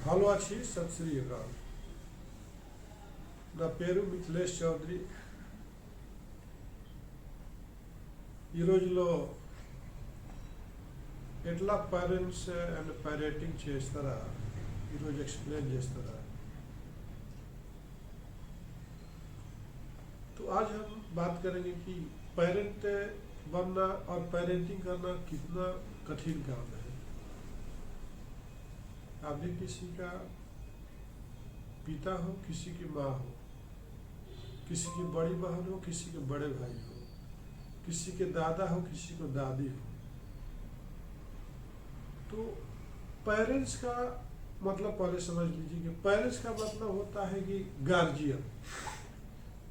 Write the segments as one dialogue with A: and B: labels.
A: Hello अच्छी सत श्री अकाल నా పేరు మిథిలేష్ చౌదరి ఈ రోజులో ఎట్లా పేరెంట్స్ అండ్ పేరెంటింగ్ చేస్తారా ఈరోజు एक्सप्लेन చేస్తారా। तो आज हम बात करेंगे कि पेरेंट बनना और पेरेंटिंग करना कितना कठिन काम है। आप भी किसी का पिता हो, किसी की माँ हो, किसी की बड़ी बहन हो, किसी के बड़े भाई हो, किसी के दादा हो, किसी को दादी हो, तो पेरेंट्स का मतलब पहले समझ लीजिए कि पेरेंट्स का मतलब होता है कि गार्जियन।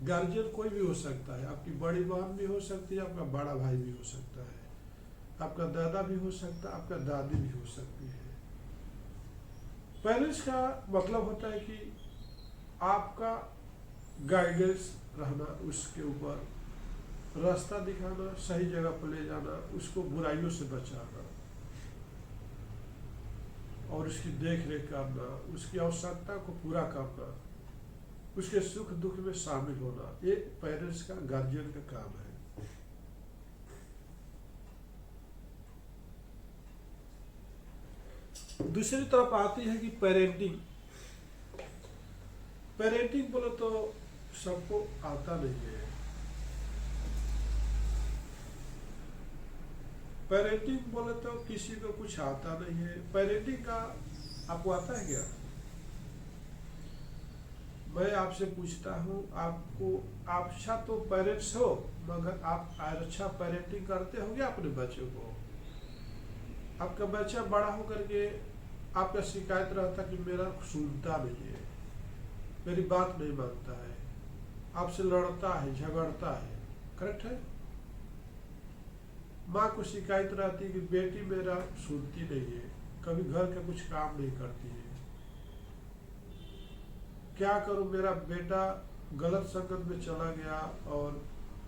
A: गार्जियन कोई भी हो सकता है, आपकी बड़ी बहन भी हो सकती है, आपका बड़ा भाई भी हो सकता है, आपका दादा भी हो सकता है, आपका दादी भी हो सकती है। पेरेंट्स का मतलब होता है कि आपका गाइडेंस रहना, उसके ऊपर रास्ता दिखाना, सही जगह पर ले जाना, उसको बुराइयों से बचाना और उसकी देख रेख करना, उसकी आवश्यकता को पूरा करना, उसके सुख दुख में शामिल होना, ये पेरेंट्स का गार्जियन का काम है। दूसरी तरफ आती है कि पेरेंटिंग। पेरेंटिंग बोलो तो सबको आता नहीं है। पेरेंटिंग बोले तो किसी को कुछ आता नहीं है। पेरेंटिंग का आपको आता है क्या? मैं आपसे पूछता हूँ, आपको आप अच्छा तो पेरेंट्स हो, मगर आप अच्छा पेरेंटिंग करते होंगे अपने बच्चों को। आपका बच्चा बड़ा होकर के आपका शिकायत रहता कि मेरा सुनता नहीं है, मेरी बात नहीं मानता है, आपसे लड़ता है, झगड़ता है, करेक्ट है। माँ को शिकायत रहती कि बेटी मेरा सुनती नहीं है, कभी घर का कुछ काम नहीं करती है, क्या करूं, मेरा बेटा गलत संगत में चला गया और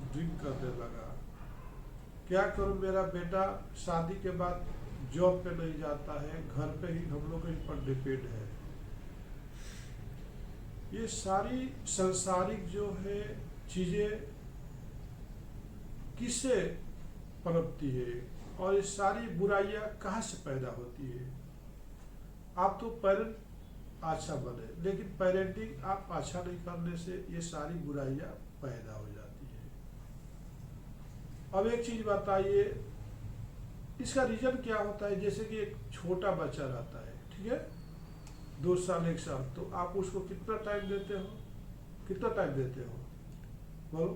A: ड्रिंक करने लगा, क्या करूं, मेरा बेटा शादी के बाद जॉब पे नहीं जाता है, घर पे ही हम लोग इन पर डिपेंड है। ये सारी संसारिक जो है चीजें किससे पनपती है और ये सारी बुराइयां कहाँ से पैदा होती है। आप तो पेरेंट अच्छा बने, लेकिन पेरेंटिंग आप अच्छा नहीं करने से ये सारी बुराइयां पैदा हो जाती है। अब एक चीज बताइए, इसका रीजन क्या होता है। जैसे कि एक छोटा बच्चा रहता है, ठीक है, 2 साल 1 साल, तो आप उसको कितना टाइम देते हो? कितना टाइम देते हो बोलो?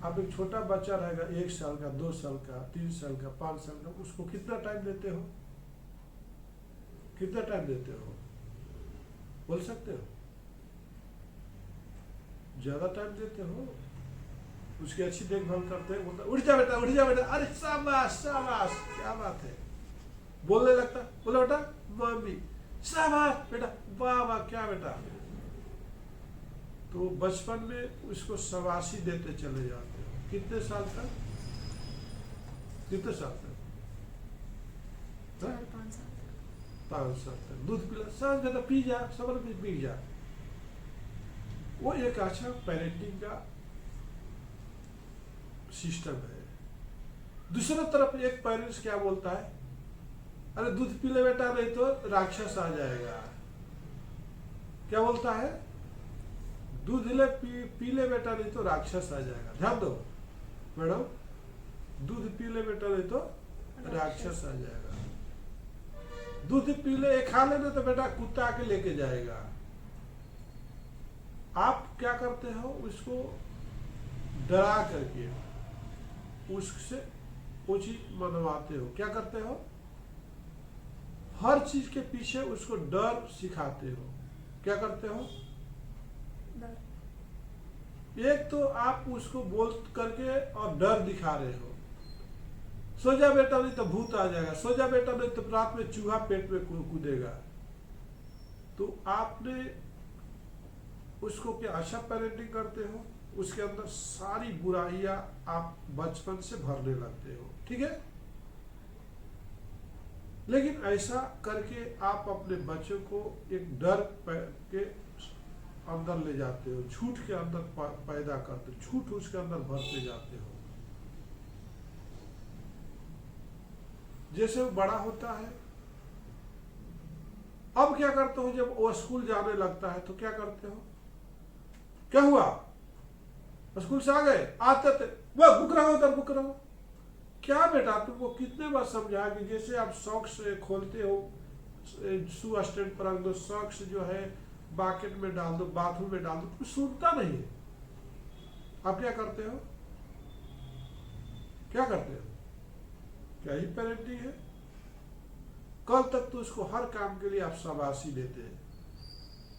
A: आप एक छोटा बच्चा रहेगा 1 साल का, 2 साल का, 3 साल का, 5 साल का, उसको कितना टाइम देते हो? कितना टाइम देते हो बोल सकते हो? ज्यादा टाइम देते हो, उसकी अच्छी देखभाल करते हैं, बोलता उठ जा बेटा, उठ जा बेटा, अरे शाबाश शाबाश, क्या बात है, बोलने लगता, बोला बेटा मम्मी शाबाश बेटा, वाह वाह क्या बेटा। तो बचपन में उसको शाबाशी देते चले जाते हो। कितने साल तक? कितने साल तक? 5 साल तक दूध पिला, सांस बेटा पी जा, सबर में पी जा। वो एक अच्छा पेरेंटिंग का सिस्टम है। दूसरी तरफ एक पेरेंट्स क्या बोलता है, अरे दूध पी ले बेटा, नहीं तो राक्षस आ जाएगा। क्या बोलता है? दूध ले पी ले बेटा, नहीं तो राक्षस आ जाएगा। ध्यान दो मैडम, दूध पी ले बेटा, नहीं तो राक्षस आ जाएगा। दूध पी ले, खा लेना तो बेटा कुत्ता आके लेके जाएगा। आप क्या करते हो? उसको डरा करके उससे वो चीज मनवाते हो। क्या करते हो? हर चीज के पीछे उसको डर सिखाते हो। क्या करते हो? एक तो आप उसको बोल करके और डर दिखा रहे हो, सो जा बेटा नहीं तो भूत आ जाएगा, सो जा बेटा नहीं तो रात में चूहा पेट में कूदेगा। तो आपने उसको क्या अच्छा पेरेंटिंग करते हो? उसके अंदर सारी बुराइयां आप बचपन से भरने लगते हो, ठीक है। लेकिन ऐसा करके आप अपने बच्चों को एक डर के अंदर ले जाते हो, झूठ के अंदर पैदा करते हो, झूठ उसके अंदर भरते जाते हो। जैसे वो बड़ा होता है, अब क्या करते हो, जब वो स्कूल जाने लगता है तो क्या करते हो, क्या हुआ, स्कूल से आ गए, आते थे वह बुक रहा हो उधर बुक रहा हो। क्या बेटा तुमको कितने बार समझा कि जैसे आप सॉक्स खोलते हो, शू स्टैंड पर रख दो, सॉक्स जो है बाकेट में डाल दो, बाथरूम में डाल दो, कुछ सुनता नहीं है। आप क्या करते हो, क्या करते हो, क्या ही पेरेंटिंग है। कल तक तो उसको हर काम के लिए आप शाबाशी देते हैं।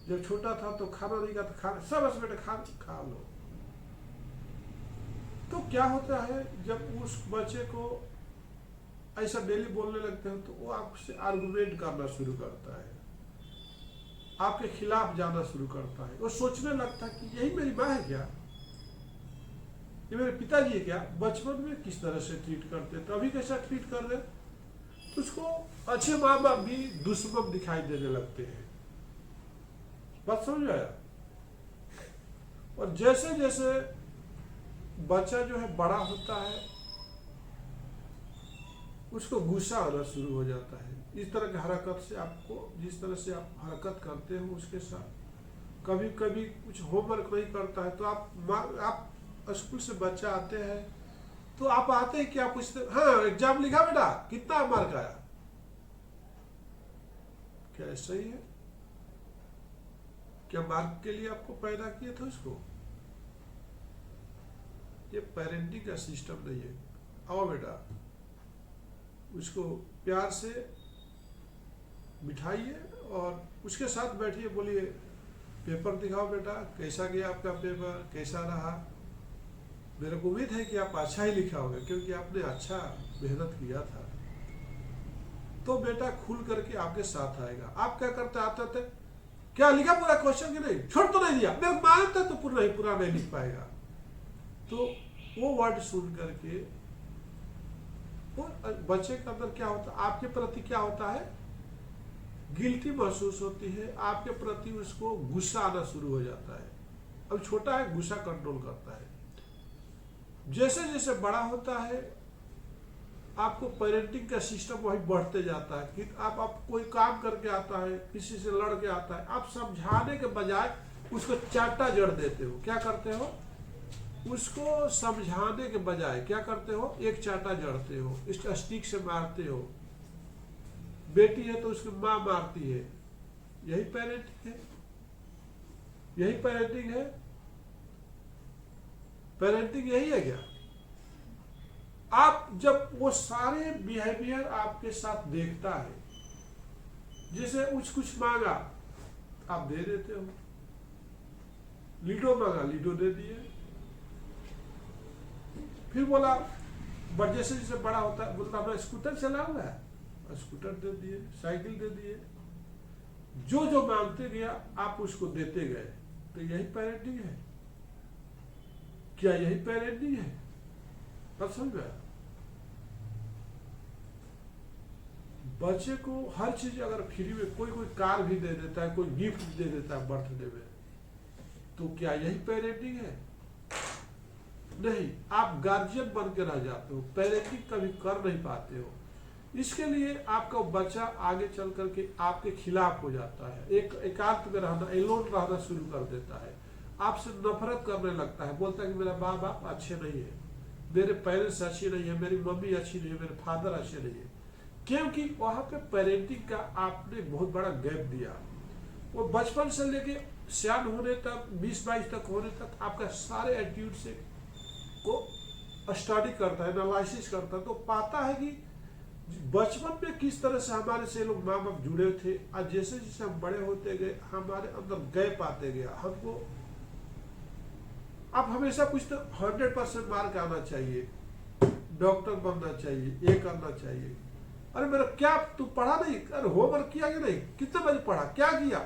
A: जब छोटा था तो खाना नहीं खाता, खाना सब बेटे खा लो। तो क्या होता है, जब उस बच्चे को ऐसा डेली बोलने लगते हैं तो वो आपसे आर्गुमेंट करना शुरू करता है, आपके खिलाफ जाना शुरू करता है। वो सोचने लगता है कि यही मेरी माँ है क्या, ये मेरे पिताजी है क्या। बचपन में किस तरह से ट्रीट करते तो अभी कैसा ट्रीट कर रहे, तो उसको अच्छे माँ बाप भी दुश्मन दिखाई देने लगते हैं। बात समझ आया। और जैसे जैसे बच्चा जो है बड़ा होता है, उसको गुस्सा आना शुरू हो जाता है। इस तरह की हरकत से आपको, जिस तरह से आप हरकत करते हो उसके साथ, कभी कभी कुछ होमवर्क नहीं करता है तो आप स्कूल से बच्चा आते हैं तो आप आते हैं क्या पूछते, हाँ एग्जाम लिखा बेटा, कितना मार्क आया, क्या ऐसा ही है, क्या मार्क के लिए आपको पैदा किया था उसको। ये पेरेंटिंग का सिस्टम नहीं है। आओ बेटा, उसको प्यार से बिठाइए और उसके साथ बैठिए, बोलिए पेपर दिखाओ बेटा, कैसा गया आपका पेपर, कैसा रहा। मेरे को उम्मीद है कि आप अच्छा ही लिखा होगा क्योंकि आपने अच्छा मेहनत किया था। तो बेटा खुल करके आपके साथ आएगा। आप क्या करते आते थे, क्या लिखा पूरा क्वेश्चन की नहीं, छोड़ तो नहीं दिया, मैं मानता तो पूरा नहीं लिख पाएगा। तो वो वर्ड सुन करके वो बच्चे के अंदर क्या होता है, आपके प्रति क्या होता है, गिल्टी महसूस होती है, आपके प्रति उसको गुस्सा आना शुरू हो जाता है। अब छोटा है, गुस्सा कंट्रोल करता है। जैसे जैसे बड़ा होता है आपको पेरेंटिंग का सिस्टम वही बढ़ते जाता है कि आप कोई काम करके आता है, किसी से लड़ के आता है, आप समझाने के बजाय उसको चाटा जड़ देते हो। क्या करते हो, उसको समझाने के बजाय क्या करते हो, एक चाटा जड़ते हो, इसका स्टिक से मारते हो। बेटी है तो उसकी माँ मारती है, यही पेरेंटिंग है, यही पेरेंटिंग है। पेरेंटिंग यही है क्या। आप जब वो सारे बिहेवियर आपके साथ देखता है, जैसे कुछ मांगा आप दे देते हो, लीडो मांगा लीडो दे दिए, फिर बोला बट जैसे जैसे बड़ा होता है बोलता मैं स्कूटर चला हुआ है, स्कूटर दे दिए, साइकिल दे दिए, जो जो मांगते गया आप उसको देते गए। तो यही पेरेंटिंग है क्या, यही पेरेंटिंग है। अब समझ गया। बच्चे को हर चीज अगर फ्री में कोई कार भी दे देता है, कोई गिफ्ट दे देता है बर्थडे में, तो क्या यही पेरेंटिंग है। नहीं, आप गार्जियन बन के रह जाते हो, पेरेंटिंग कभी कर नहीं पाते हो। इसके लिए आपका बच्चा आगे चल करके आपके खिलाफ हो जाता है, एकांत में रहना, एलोन रहना शुरू कर देता है, आपसे नफरत करने लगता है, बोलता है कि मेरा माँ बाप अच्छे नहीं है, मेरे पेरेंट्स अच्छे नहीं है, मेरी मम्मी अच्छी नहीं है, मेरे फादर अच्छे नहीं है। क्योंकि वहां पे पेरेंटिंग का आपने बहुत बड़ा गैप दिया। वो बचपन से लेके सियान होने तक, 20-22 तक होने तक आपका सारे एटीट्यूड से को स्टडी करता है, एनालिसिस करता है, तो पाता है कि बचपन में किस तरह से हमारे से लोग माँ बाप जुड़े थे, और जैसे जैसे हम बड़े होते गए हमारे अंदर गैप आते गया। हमको आप हमेशा पूछते 100% मार्क आना चाहिए, डॉक्टर बनना चाहिए, ये करना चाहिए। अरे मेरा क्या तू पढ़ा नहीं, अरे होमवर्क किया कि नहीं, कितने बजे पढ़ा, क्या किया,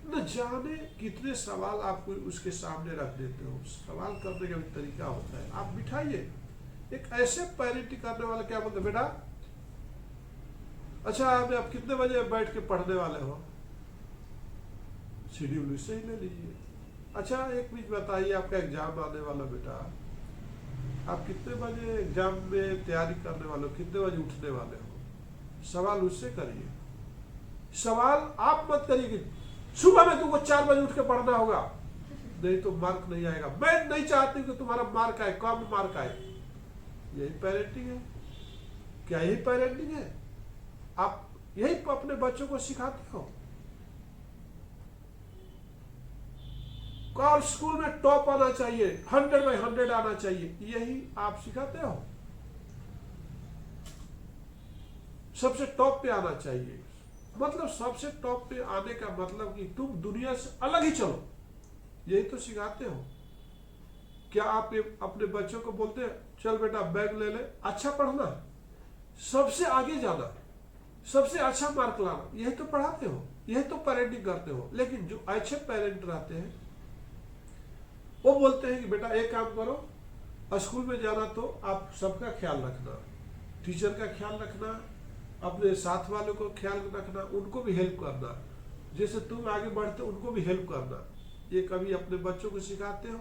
A: न जाने कितने सवाल आप उसके सामने रख देते हो। सवाल करने का भी तरीका होता है। आप बिठाइए एक ऐसे पेरेंटिंग करने वाला, क्या बोलते बेटा अच्छा आप कितने बजे बैठ के पढ़ने वाले हो, शेड्यूल इससे ही ले लीजिए। अच्छा एक चीज बताइए, आपका एग्जाम आने वाला बेटा, आप कितने बजे एग्जाम में तैयारी करने वाले हो, कितने बजे उठने वाले हो, सवाल उससे करिए। सवाल आप मत करिए कि सुबह में तुमको 4 बजे उठ के पढ़ना होगा, नहीं तो मार्क नहीं आएगा। मैं नहीं चाहती कि तुम्हारा मार्क आए, कम मार्क आए। यही पेरेंटिंग है क्या? यही पेरेंटिंग है? आप यही अपने बच्चों को सिखाते हो? और स्कूल में टॉप आना चाहिए, 100/100 आना चाहिए, यही आप सिखाते हो? सबसे टॉप पे आना चाहिए, मतलब सबसे टॉप पे आने का मतलब कि तुम दुनिया से अलग ही चलो, यही तो सिखाते हो। क्या आप अपने बच्चों को बोलते हैं चल बेटा बैग ले ले, अच्छा पढ़ना, सबसे आगे जाना, सबसे अच्छा मार्क लाना, यही तो पढ़ाते हो, यही तो पेरेंटिंग करते हो। लेकिन जो अच्छे पेरेंट रहते हैं वो बोलते हैं कि बेटा एक काम करो, स्कूल में जाना तो आप सबका ख्याल रखना, टीचर का ख्याल रखना, अपने साथ वालों को ख्याल रखना, उनको भी हेल्प करना, जैसे तुम आगे बढ़ते उनको भी हेल्प करना। ये कभी अपने बच्चों को सिखाते हो?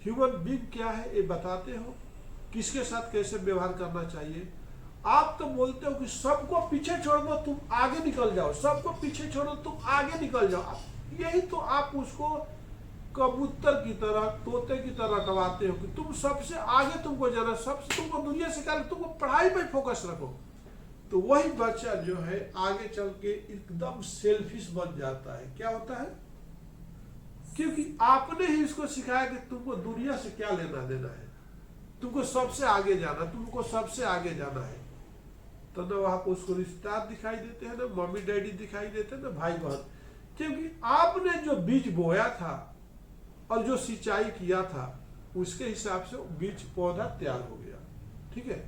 A: ह्यूमन बीइंग क्या है ये बताते हो? किसके साथ कैसे व्यवहार करना चाहिए? आप तो बोलते हो कि सबको पीछे छोड़ दो, तुम आगे निकल जाओ, सबको पीछे छोड़ो तुम आगे निकल जाओ। यही तो आप उसको कबूतर की तरह, तोते की तरह रटवाते हो कि तुम सबसे आगे तुमको जाना, सबसे तुमको दुनिया से क्या, तुमको पढ़ाई पे फोकस रखो। तो वही बच्चा जो है आगे चल के एकदम सेल्फिश बन जाता है। क्या होता है? क्योंकि आपने ही इसको सिखाया कि तुमको दुनिया से क्या लेना देना है, तुमको सबसे आगे जाना, तुमको सबसे आगे जाना है। तो ना वहां पर उसको रिश्तेदार दिखाई देते हैं, ना मम्मी डैडी दिखाई देते हैं, ना भाई बहन, क्योंकि आपने जो बीज बोया था और जो सिंचाई किया था उसके हिसाब से बीज पौधा तैयार हो गया। ठीक है,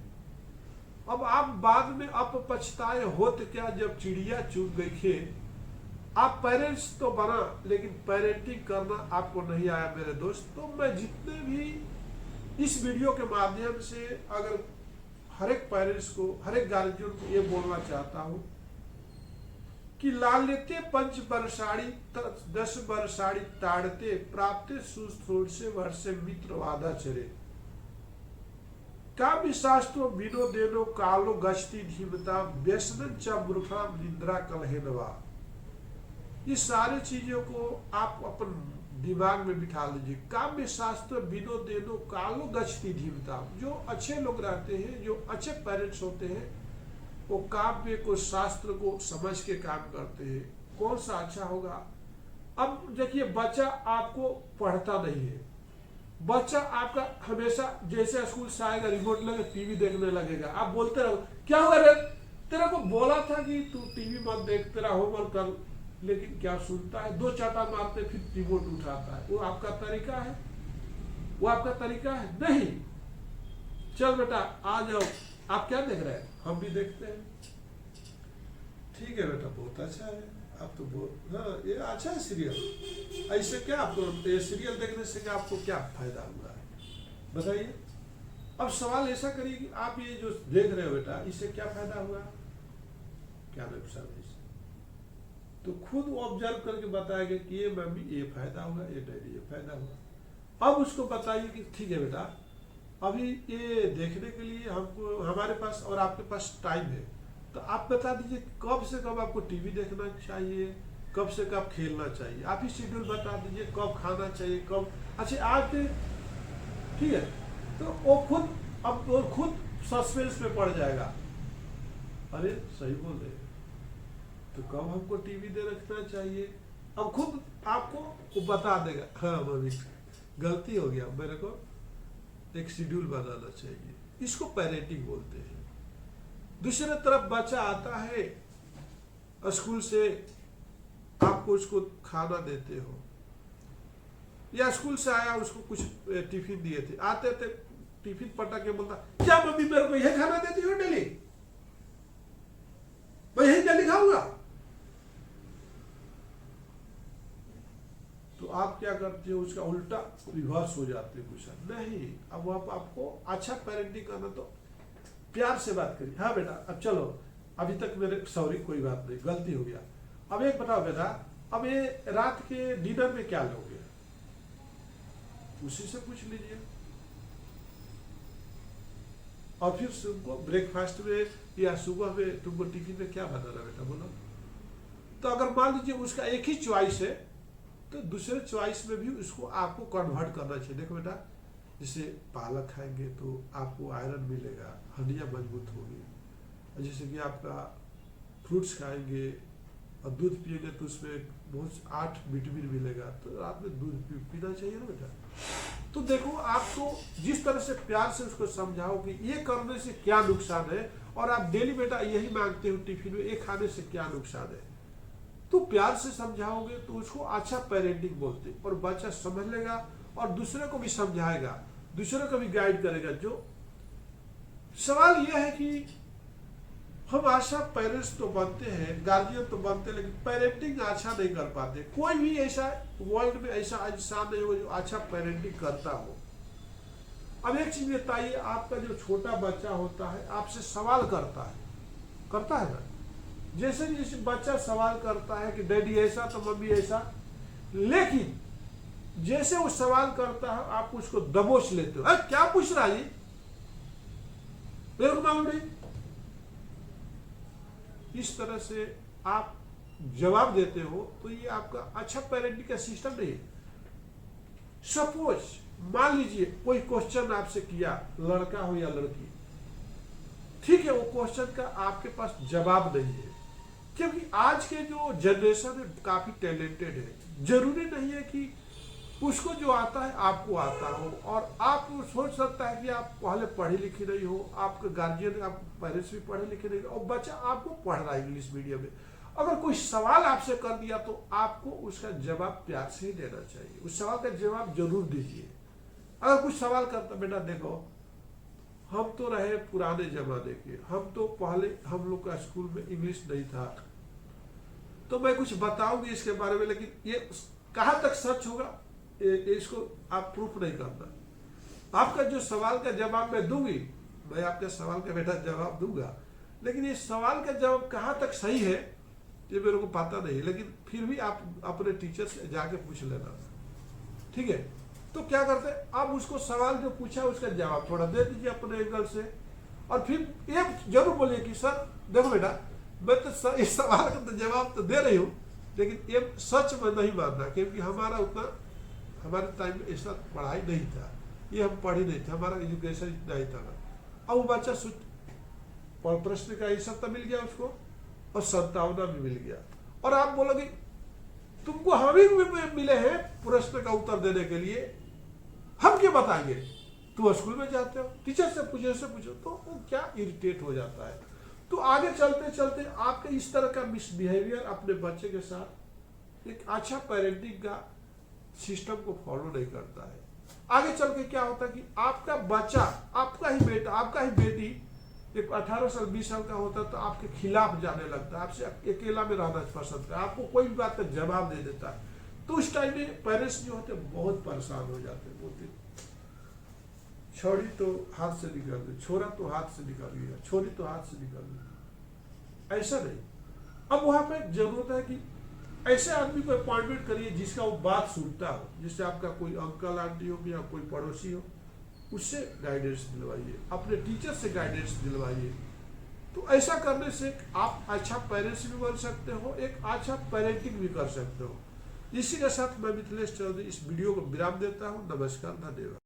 A: अब आप बाद में आप पछताए हो तो क्या, जब चिड़िया चुग गई खेत। आप पेरेंट्स तो बना लेकिन पेरेंटिंग करना आपको नहीं आया मेरे दोस्त। तो मैं जितने भी इस वीडियो के माध्यम से अगर हर एक पेरेंट्स को, हर एक गार्जियन को ये बोलना चाहता हूं कि लालिते 5 वर्षाणी 10 वर्षाणी ताड़ते प्राप्ते सुस्थोड़से वर्षे मित्र वादाचरे काव्य शास्त्रो विनोदेनो कालो गश्ती धीमता व्यसनन च मूर्खा निद्रा कलहेनवा। ये सारी चीजों को आप अपन दिमाग में बिठा लीजिए। काव्य शास्त्र विनोदेनो कालो गश्ती धीमता, जो अच्छे लोग रहते हैं, जो अच्छे पेरेंट्स होते हैं, वो काव्य को, शास्त्र को समझ के काम करते हैं। कौन सा अच्छा होगा? अब देखिए, बच्चा आपको पढ़ता नहीं है, बच्चा आपका हमेशा जैसे स्कूल से आएगा रिमोट लेके टीवी देखने लगेगा। आप बोलते रहो क्या हुआ रे, तेरे को बोला था कि तू टीवी मत देख, तेरा होमवर्क कर, लेकिन क्या सुनता है? 2 चाटा मारते फिर रिमोट उठाता है। वो आपका तरीका है? वो आपका तरीका है? नहीं। चल बेटा आ जाओ, आप क्या देख रहे हैं? हम भी देखते हैं। ठीक है बेटा, बहुत अच्छा है, आप तो बहुत, हाँ ये अच्छा है सीरियल। ऐसे क्या आपको ये सीरियल देखने से क्या आपको क्या फायदा हुआ है बताइए? अब सवाल ऐसा करिए कि आप ये जो देख रहे हो बेटा, इससे क्या फायदा हुआ, क्या नुकसान है इससे? तो खुद ऑब्जर्व करके बताएगा कि ये मम्मी ये फायदा हुआ, ये डैडी ये फायदा हुआ। अब उसको बताइए कि ठीक है बेटा, अभी ये देखने के लिए हमको, हमारे पास और आपके पास टाइम है, तो आप बता दीजिए कब से कब आपको टीवी देखना चाहिए, कब से कब खेलना चाहिए। आप ही शेड्यूल बता दीजिए, कब खाना चाहिए, कब। अच्छा आज ठीक है, तो वो खुद अब वो खुद सस्पेंस में पड़ जाएगा, अरे सही बोल रहे, तो कब हमको टीवी दे रखना चाहिए। अब खुद आपको वो बता देगा, हाँ मम्मी गलती हो गया, मेरे को एक शेड्यूल बनाना चाहिए। इसको पेरेंटिंग बोलते हैं। दूसरे तरफ बच्चा आता है स्कूल से, आपको उसको खाना देते हो, या स्कूल से आया उसको कुछ टिफिन दिए थे, आते थे टिफिन पटक के बोलता क्या मम्मी मेरे को यही खाना देती हो डेली, मैं यही डेली खाऊंगा। तो आप क्या करते हो, उसका उल्टा रिवर्स हो जाते हैं कुछ नहीं। अब आपको अच्छा पेरेंटिंग करना तो प्यार से बात करिए, हाँ बेटा अब चलो अभी तक मेरे सॉरी कोई बात नहीं, गलती हो गया। अब एक बताओ बेटा, अब ये रात के डिनर में क्या लोगे, उसी से पूछ लीजिए। और फिर तुमको ब्रेकफास्ट में या सुबह में तुमको टिफिन में क्या बनाना बेटा बोलो। तो अगर मान लीजिए उसका एक ही चॉइस है तो दूसरे चॉइस में भी उसको आपको कन्वर्ट करना चाहिए। देखो बेटा, जैसे पालक खाएंगे तो आपको आयरन मिलेगा, हड्डियां मजबूत होगी। और जैसे कि आपका फ्रूट्स खाएंगे और दूध पिएंगे तो उसमें बहुत 8 विटामिन मिलेगा, तो रात में दूध पीना चाहिए ना बेटा। तो देखो, आपको जिस तरह से प्यार से उसको समझाओ कि ये करने से क्या नुकसान है, और आप डेली बेटा यही मांगते हो टिफिन में, ये खाने से क्या नुकसान है, तो प्यार से समझाओगे तो उसको अच्छा पेरेंटिंग बोलते, और बच्चा समझ लेगा और दूसरे को भी समझाएगा, दूसरे को भी गाइड करेगा। जो सवाल यह है कि हम अच्छा पेरेंट्स तो बनते हैं, गार्जियन तो बनते हैं, लेकिन पेरेंटिंग अच्छा नहीं कर पाते। कोई भी ऐसा वर्ल्ड में ऐसा इंसान नहीं हो जो अच्छा पेरेंटिंग करता हो। अब एक चीज बताइए, आपका जो छोटा बच्चा होता है आपसे सवाल करता है ना, जैसे जैसे बच्चा सवाल करता है कि डैडी ऐसा तो मम्मी ऐसा, लेकिन जैसे वो सवाल करता है आप उसको दबोच लेते हो। क्या पूछ रहा है मेरे को मालूम नहीं। इस तरह से आप जवाब देते हो तो ये आपका अच्छा पेरेंटिंग का सिस्टम नहीं है। सपोज मान लीजिए कोई क्वेश्चन आपसे किया, लड़का हो या लड़की, ठीक है, वो क्वेश्चन का आपके पास जवाब नहीं है, क्योंकि आज के जो जनरेशन है काफी टैलेंटेड है। जरूरी नहीं है कि उसको जो आता है आपको आता हो, और आप सोच सकता है कि आप पहले पढ़े लिखे नहीं हो, आपके गार्जियन आप पेरेंट्स भी पढ़े लिखे नहीं हो, और बच्चा आपको पढ़ रहा है इंग्लिश मीडियम में। अगर कोई सवाल आपसे कर दिया तो आपको उसका जवाब प्यार से ही देना चाहिए, उस सवाल का जवाब जरूर दीजिए। अगर कुछ सवाल करता, बेटा देखो हम तो रहे पुराने जमाने के, हम तो पहले हम लोग का स्कूल में इंग्लिश नहीं था, तो मैं कुछ बताऊंगी इसके बारे में, लेकिन ये कहाँ तक सच होगा इसको आप प्रूफ नहीं करना। आपका जो सवाल का जवाब मैं दूंगी, मैं आपके सवाल का बेटा जवाब दूंगा, लेकिन ये सवाल का जवाब कहाँ तक सही है ये मेरे को पता नहीं, लेकिन फिर भी आप अपने टीचर से जाके पूछ लेना, ठीक है। तो क्या करते हैं, आप उसको सवाल जो पूछा उसका जवाब थोड़ा दे दीजिए अपने एंगल से, और फिर ये जरूर बोलिए कि सर देखो बेटा, मैं तो इस सवाल का तो जवाब तो दे रही हूँ, लेकिन ये सच में नहीं मानना, क्योंकि हमारा उतना, हमारे टाइम में ऐसा पढ़ाई नहीं था, ये हम पढ़े नहीं थे, हमारा एजुकेशन इतना ही था। अब वो बच्चा प्रश्न का आंसर तो मिल गया उसको, और संतावना भी मिल गया, और आप बोलोगे तुमको हम ही मिले हैं प्रश्न का उत्तर देने के लिए, हम क्या बताएंगे, तुम स्कूल में जाते हो, टीचर से पूछो, तो वो क्या इरिटेट हो जाता है। तो आगे चलते चलते आपके इस तरह का मिसबिहेवियर अपने बच्चे के साथ एक अच्छा पेरेंटिंग का सिस्टम को फॉलो नहीं करता है। आगे चल के क्या होता है कि आपका बच्चा, आपका ही बेटा, आपका ही बेटी एक 18 साल 20 साल का होता है तो आपके खिलाफ जाने लगता है, आपसे अकेला में रहना पसंद करता है, आपको कोई भी बात का जवाब दे देता है। तो उस टाइम में पेरेंट्स जो होते हैं बहुत परेशान हो जाते हैं, बोलते छोड़ी तो हाथ से निकल गई, छोरा तो हाथ से निकल गया, छोरी तो हाथ से निकल गई, ऐसा नहीं। अब वहां पे जरूरत है कि ऐसे आदमी को अपॉइंटमेंट करिए जिसका वो बात सुनता हो, जिससे आपका कोई अंकल आंटी हो या कोई पड़ोसी हो, उससे गाइडेंस दिलवाइए, अपने टीचर से गाइडेंस दिलवाइए। तो ऐसा करने से आप अच्छा पेरेंट्स भी बन सकते हो, एक अच्छा पेरेंटिंग भी कर सकते हो। इसी के साथ मैं मिथिलेश चौधरी इस वीडियो को विराम देता हूँ। नमस्कार, धन्यवाद।